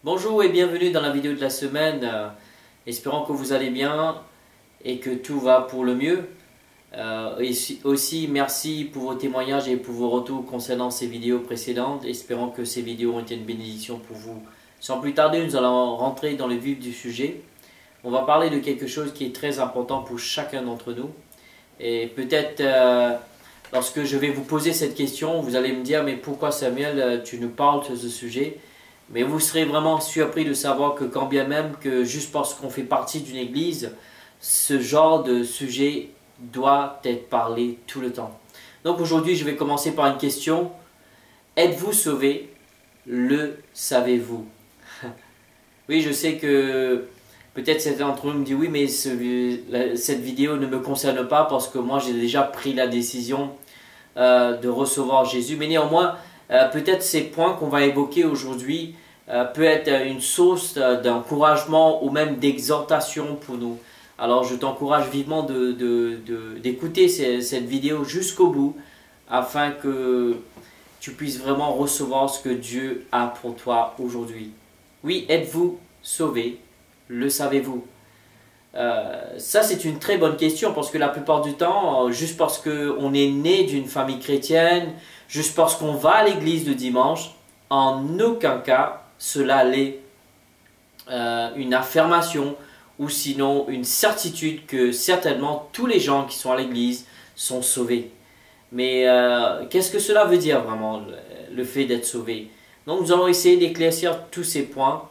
Bonjour et bienvenue dans la vidéo de la semaine. Espérons que vous allez bien et que tout va pour le mieux. Et aussi merci pour vos témoignages et pour vos retours concernant ces vidéos précédentes. Espérons que ces vidéos ont été une bénédiction pour vous. Sans plus tarder, nous allons rentrer dans le vif du sujet. On va parler de quelque chose qui est très important pour chacun d'entre nous. Et peut-être lorsque je vais vous poser cette question, vous allez me dire « Mais pourquoi Samuel, tu nous parles de ce sujet ?» Mais vous serez vraiment surpris de savoir que quand bien même que juste parce qu'on fait partie d'une église, ce genre de sujet doit être parlé tout le temps. Donc aujourd'hui, je vais commencer par une question. Êtes-vous sauvé? Le savez-vous? Oui, je sais que peut-être certains d'entre vous me disent oui, mais cette vidéo ne me concerne pas parce que moi j'ai déjà pris la décision de recevoir Jésus. Mais néanmoins, peut-être ces points qu'on va évoquer aujourd'hui peut être une source d'encouragement ou même d'exhortation pour nous. Alors je t'encourage vivement d'écouter cette vidéo jusqu'au bout afin que tu puisses vraiment recevoir ce que Dieu a pour toi aujourd'hui. Oui, êtes-vous sauvé? Le savez-vous? Ça c'est une très bonne question parce que la plupart du temps, juste parce qu'on est né d'une famille chrétienne, juste parce qu'on va à l'église le dimanche, en aucun cas cela l'est une affirmation ou sinon une certitude que certainement tous les gens qui sont à l'église sont sauvés. Mais qu'est-ce que cela veut dire vraiment, le fait d'être sauvé? Donc nous allons essayer d'éclaircir tous ces points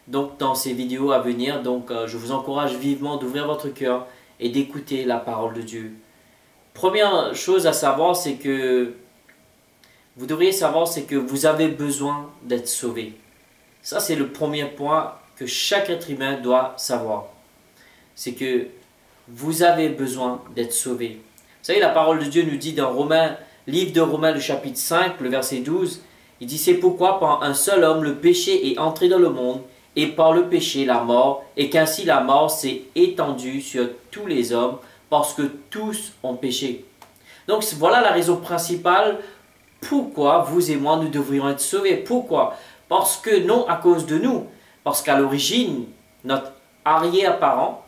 donc, dans ces vidéos à venir. Donc je vous encourage vivement d'ouvrir votre cœur et d'écouter la parole de Dieu. Première chose à savoir, c'est que vous devriez savoir, c'est que vous avez besoin d'être sauvé. Ça, c'est le premier point que chaque être humain doit savoir. C'est que vous avez besoin d'être sauvé. Vous savez, la parole de Dieu nous dit dans Romains, livre de Romains, le chapitre 5, le verset 12, il dit « C'est pourquoi par un seul homme le péché est entré dans le monde, et par le péché la mort, et qu'ainsi la mort s'est étendue sur tous les hommes, parce que tous ont péché. » Donc voilà la raison principale pourquoi vous et moi nous devrions être sauvés. Pourquoi? Parce que non à cause de nous. Parce qu'à l'origine, notre arrière-parent,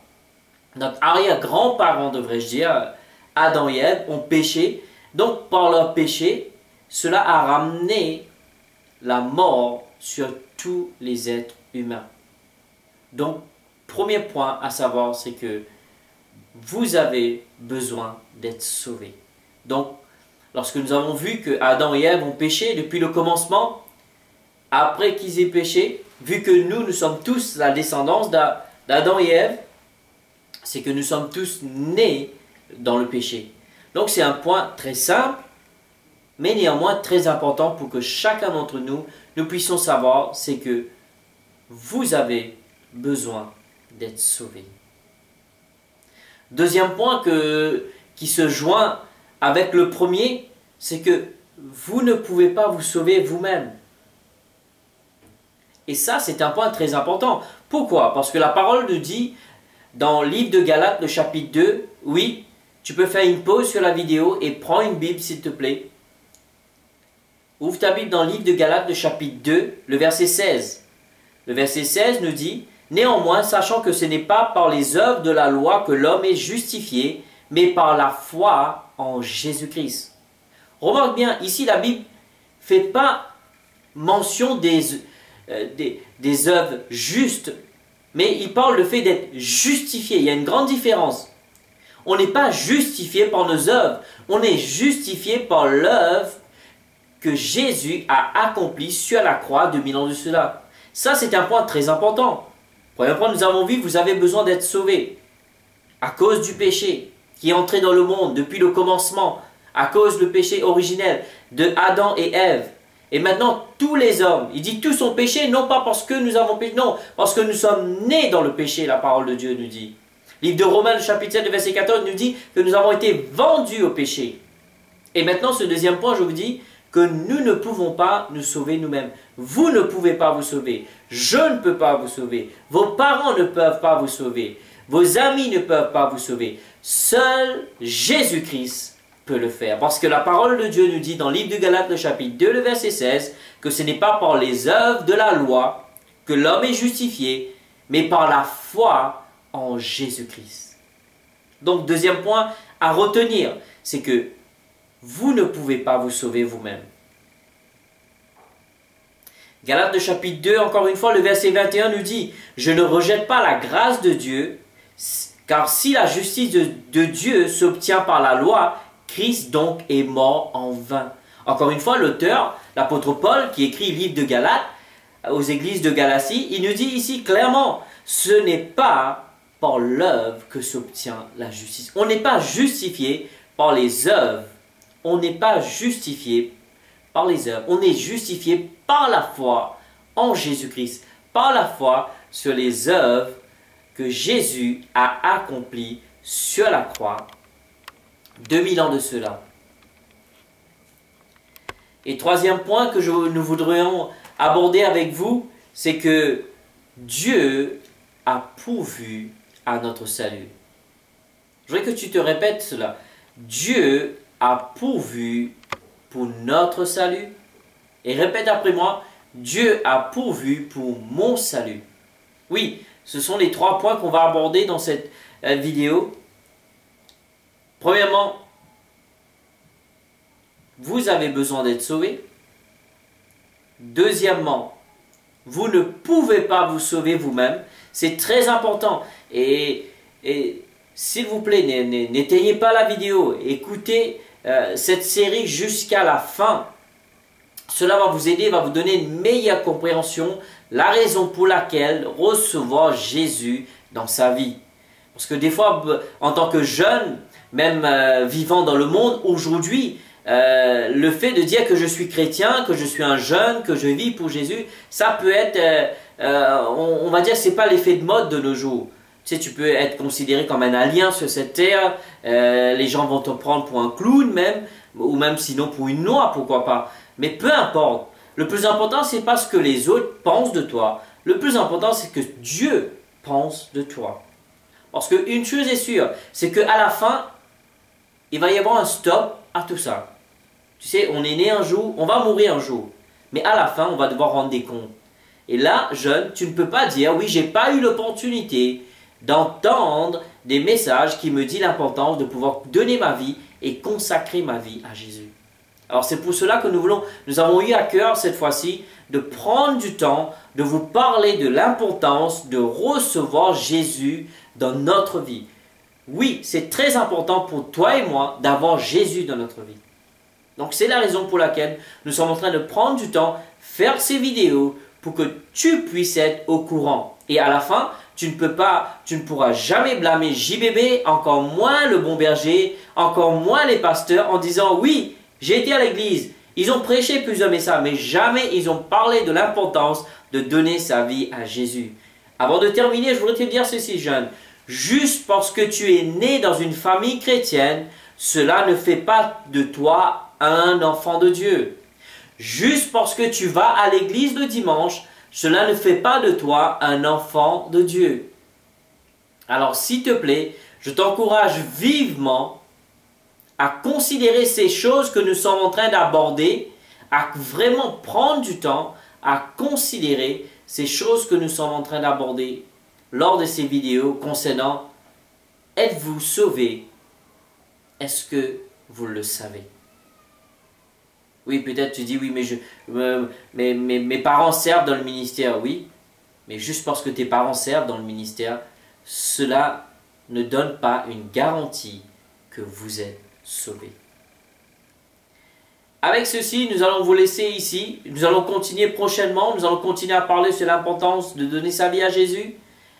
notre arrière-grand-parent devrais-je dire, Adam et Ève ont péché. Donc par leur péché, cela a ramené la mort sur tous les êtres humains. Donc, premier point à savoir, c'est que vous avez besoin d'être sauvés. Donc, lorsque nous avons vu que Adam et Ève ont péché depuis le commencement, après qu'ils aient péché, vu que nous sommes tous la descendance d'Adam et Ève, c'est que nous sommes tous nés dans le péché. Donc c'est un point très simple, mais néanmoins très important pour que chacun d'entre nous, nous puissions savoir, c'est que vous avez besoin d'être sauvés. Deuxième point qui se joint avec le premier, c'est que vous ne pouvez pas vous sauver vous-même. Et ça, c'est un point très important. Pourquoi? Parce que la parole nous dit, dans le livre de Galates, le chapitre 2, oui, tu peux faire une pause sur la vidéo et prends une Bible, s'il te plaît. Ouvre ta Bible dans le livre de Galates, le chapitre 2, le verset 16. Le verset 16 nous dit, « Néanmoins, sachant que ce n'est pas par les œuvres de la loi que l'homme est justifié, mais par la foi en Jésus-Christ. » Remarque bien, ici la Bible ne fait pas mention des œuvres justes, mais il parle le fait d'être justifié. Il y a une grande différence. On n'est pas justifié par nos œuvres, on est justifié par l'œuvre que Jésus a accomplie sur la croix 2000 ans de cela. Ça, c'est un point très important. Premier point, nous avons vu, vous avez besoin d'être sauvés à cause du péché qui est entré dans le monde depuis le commencement, à cause du péché originel de Adam et Ève. Et maintenant, tous les hommes, il dit tous ont péché, non pas parce que nous avons péché, non, parce que nous sommes nés dans le péché, la parole de Dieu nous dit. Livre de Romains, le chapitre 7, verset 14, nous dit que nous avons été vendus au péché. Et maintenant, ce deuxième point, je vous dis que nous ne pouvons pas nous sauver nous-mêmes. Vous ne pouvez pas vous sauver. Je ne peux pas vous sauver. Vos parents ne peuvent pas vous sauver. Vos amis ne peuvent pas vous sauver. Seul Jésus-Christ peut le faire. Parce que la parole de Dieu nous dit dans le livre de Galates, le chapitre 2, le verset 16, que ce n'est pas par les œuvres de la loi que l'homme est justifié, mais par la foi en Jésus-Christ. Donc, deuxième point à retenir, c'est que vous ne pouvez pas vous sauver vous-même. Galates chapitre 2, encore une fois, le verset 21 nous dit « Je ne rejette pas la grâce de Dieu, car si la justice de Dieu s'obtient par la loi, Christ donc est mort en vain. » Encore une fois, l'auteur, l'apôtre Paul, qui écrit le livre de Galates, aux églises de Galatie, il nous dit ici clairement, ce n'est pas par l'œuvre que s'obtient la justice. On n'est pas justifié par les œuvres. On n'est pas justifié par les œuvres. On est justifié par la foi en Jésus-Christ, par la foi sur les œuvres que Jésus a accomplies sur la croix 2000 ans de cela. Et troisième point que nous voudrions aborder avec vous, c'est que Dieu a pourvu à notre salut. Je voudrais que tu te répètes cela. Dieu a pourvu pour notre salut. Et répète après moi, Dieu a pourvu pour mon salut. Oui, ce sont les trois points qu'on va aborder dans cette vidéo. Premièrement, vous avez besoin d'être sauvé. Deuxièmement, vous ne pouvez pas vous sauver vous-même. C'est très important. Et s'il vous plaît, n'éteignez pas la vidéo. Écoutez cette série jusqu'à la fin. Cela va vous aider, va vous donner une meilleure compréhension, la raison pour laquelle recevoir Jésus dans sa vie. Parce que des fois, en tant que jeune, même vivant dans le monde aujourd'hui, le fait de dire que je suis chrétien, que je suis un jeune, que je vis pour Jésus, ça peut être, on va dire, c'est pas l'effet de mode de nos jours. Tu sais, tu peux être considéré comme un alien sur cette terre, les gens vont te prendre pour un clown même, ou même sinon pour une noix, pourquoi pas. Mais peu importe, le plus important c'est pas ce que les autres pensent de toi, le plus important c'est que Dieu pense de toi. Parce qu'une chose est sûre, c'est qu'à la fin, il va y avoir un stop à tout ça. Tu sais, on est né un jour, on va mourir un jour. Mais à la fin, on va devoir rendre des comptes. Et là, jeune, tu ne peux pas dire, oui, j'ai pas eu l'opportunité d'entendre des messages qui me disent l'importance de pouvoir donner ma vie et consacrer ma vie à Jésus. Alors c'est pour cela que nous avons eu à cœur cette fois-ci de prendre du temps, de vous parler de l'importance de recevoir Jésus dans notre vie. Oui, c'est très important pour toi et moi d'avoir Jésus dans notre vie. Donc c'est la raison pour laquelle nous sommes en train de prendre du temps, faire ces vidéos pour que tu puisses être au courant. Et à la fin, tu ne pourras jamais blâmer JBB, encore moins le bon berger, encore moins les pasteurs en disant oui, j'ai été à l'église, ils ont prêché plusieurs messages, mais jamais ils ont parlé de l'importance de donner sa vie à Jésus. Avant de terminer, je voudrais te dire ceci, jeune. Juste parce que tu es né dans une famille chrétienne, cela ne fait pas de toi un enfant de Dieu. Juste parce que tu vas à l'église le dimanche, cela ne fait pas de toi un enfant de Dieu. Alors s'il te plaît, je t'encourage vivement à considérer ces choses que nous sommes en train d'aborder, à vraiment prendre du temps à considérer ces choses que nous sommes en train d'aborder lors de ces vidéos concernant êtes-vous sauvé? Est-ce que vous le savez? Oui, peut-être tu dis oui, mais mes parents servent dans le ministère, oui, mais juste parce que tes parents servent dans le ministère, cela ne donne pas une garantie que vous êtes sauvé. Avec ceci, nous allons vous laisser ici. Nous allons continuer prochainement. Nous allons continuer à parler sur l'importance de donner sa vie à Jésus.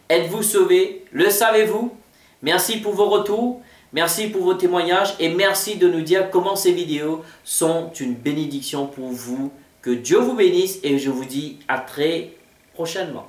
Êtes-vous sauvé? Le savez-vous? Merci pour vos retours. Merci pour vos témoignages. Et merci de nous dire comment ces vidéos sont une bénédiction pour vous. Que Dieu vous bénisse. Et je vous dis à très prochainement.